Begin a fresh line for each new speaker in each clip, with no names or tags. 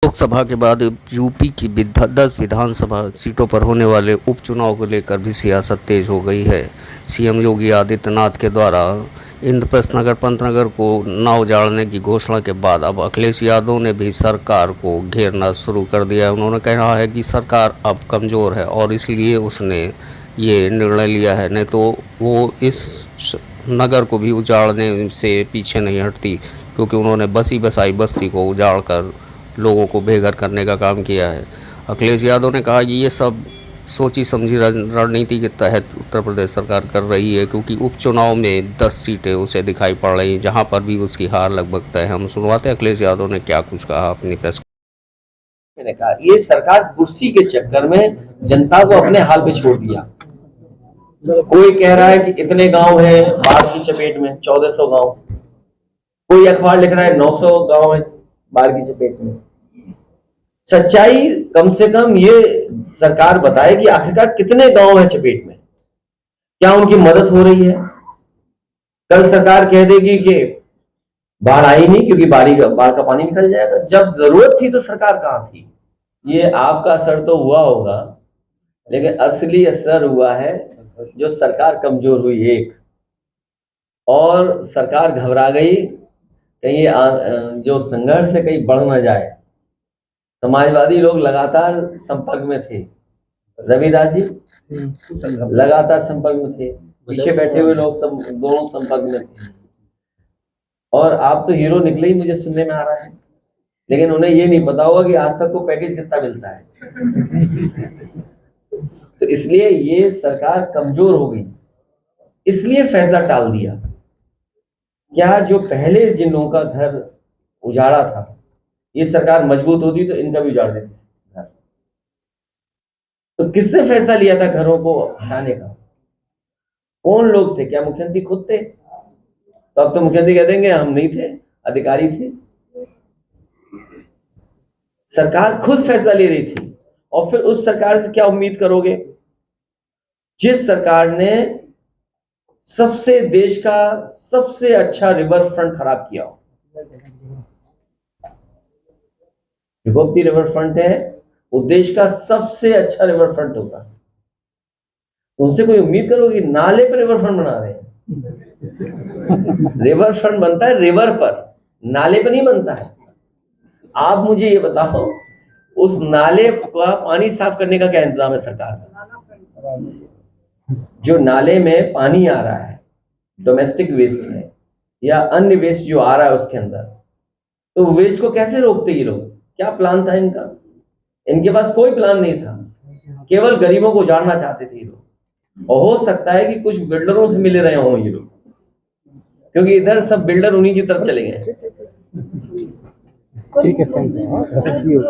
लोकसभा के बाद यूपी की 10 विधानसभा सीटों पर होने वाले उपचुनाव को लेकर भी सियासत तेज हो गई है। सीएम योगी आदित्यनाथ के द्वारा इंद्रप्रस्थ नगर पंतनगर को न उजाड़ने की घोषणा के बाद अब अखिलेश यादव ने भी सरकार को घेरना शुरू कर दिया है। उन्होंने कहा है कि सरकार अब कमज़ोर है और इसलिए उसने ये निर्णय लिया है, नहीं तो वो इस नगर को भी उजाड़ने से पीछे नहीं हटती, क्योंकि उन्होंने बसी बसाई बस्ती को उजाड़ कर लोगों को बेघर करने का काम किया है। अखिलेश यादव ने कहा कि ये सब सोची समझी रणनीति के तहत उत्तर प्रदेश सरकार कर रही है, क्योंकि उपचुनाव में 10 सीटें उसे दिखाई पड़ रही हैं, जहां पर भी उसकी हार लगभग तय है। हम सुनवाते अखिलेश यादव ने क्या कुछ कहा अपनी प्रेस।
मैंने कहा ये सरकार कुर्सी के चक्कर में जनता को अपने हाल पे छोड़ दिया। कोई कह रहा है कि इतने गांव हैं बाढ़ की चपेट में, 1400 गांव। कोई अखबार लिख रहा है 900 गांव है बाढ़ की चपेट में। सच्चाई कम से कम ये सरकार बताए कि आखिरकार कितने गांव है चपेट में, क्या उनकी मदद हो रही है। कल सरकार कह देगी कि बाढ़ आई नहीं क्योंकि बाढ़ का पानी निकल जाएगा। जब जरूरत थी तो सरकार कहां थी। ये आपका असर तो हुआ होगा, लेकिन असली असर हुआ है जो सरकार कमजोर हुई एक, और सरकार घबरा गई कहीं जो संघर्ष है कहीं बढ़ न जाए। समाजवादी लोग लगातार संपर्क में थे, रविदास जी लगातार संपर्क में थे, पीछे बैठे हुए लोग दोनों संपर्क में थे। और आप तो हीरो निकले ही, मुझे सुनने में आ रहा है, लेकिन उन्हें ये नहीं पता होगा कि आज तक को पैकेज कितना मिलता है। तो इसलिए ये सरकार कमजोर हो गई, इसलिए फैसला टाल दिया। क्या जो पहले जिन लोगों का घर उजाड़ा था, ये सरकार मजबूत होती तो इनका भी उजाड़ देती घर। तो किसने फैसला लिया था घरों को हटाने का? कौन लोग थे? क्या मुख्यमंत्री खुद थे? तो अब तो मुख्यमंत्री कह देंगे हम नहीं थे, अधिकारी थे। सरकार खुद फैसला ले रही थी, और फिर उस सरकार से क्या उम्मीद करोगे जिस सरकार ने सबसे देश का सबसे अच्छा रिवर फ्रंट खराब किया हो। गोमती रिवर फ्रंट है, वो देश का सबसे अच्छा रिवर फ्रंट होता है। उनसे कोई उम्मीद करोगे? नाले पर रिवर फ्रंट बना रहे हैं। रिवर फ्रंट बनता है रिवर पर, नाले पर नहीं बनता है। आप मुझे ये बताओ, उस नाले का पानी साफ करने का क्या इंतजाम है सरकार का? जो नाले में पानी आ रहा है, डोमेस्टिक वेस्ट है या अन्य वेस्ट जो आ रहा है उसके अंदर, तो वेस्ट को कैसे रोकते ये लोग? क्या प्लान था इनका? इनके पास कोई प्लान नहीं था, केवल गरीबों को उजाड़ना चाहते थे ये लोग। और हो सकता है कि कुछ बिल्डरों से मिले रहे हों ये लोग, क्योंकि इधर सब बिल्डर उन्हीं की तरफ चले गए।
ठीक है, थैंक यू।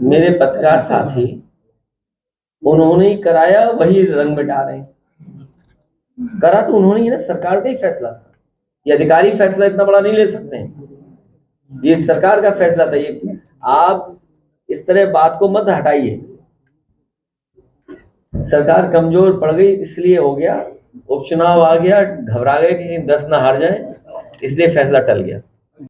मेरे पत्रकार साथी उन्होंने ही कराया, वही रंग मिटा रहे हैं। करा तो उन्होंने ही ना, सरकार का ही फैसला था। ये अधिकारी फैसला इतना बड़ा नहीं ले सकते हैं, ये सरकार का फैसला था। ये आप इस तरह बात को मत हटाइए। सरकार कमजोर पड़ गई, इसलिए हो गया। उपचुनाव आ गया, घबरा गए कि 10 ना हार जाए, इसलिए फैसला टल गया।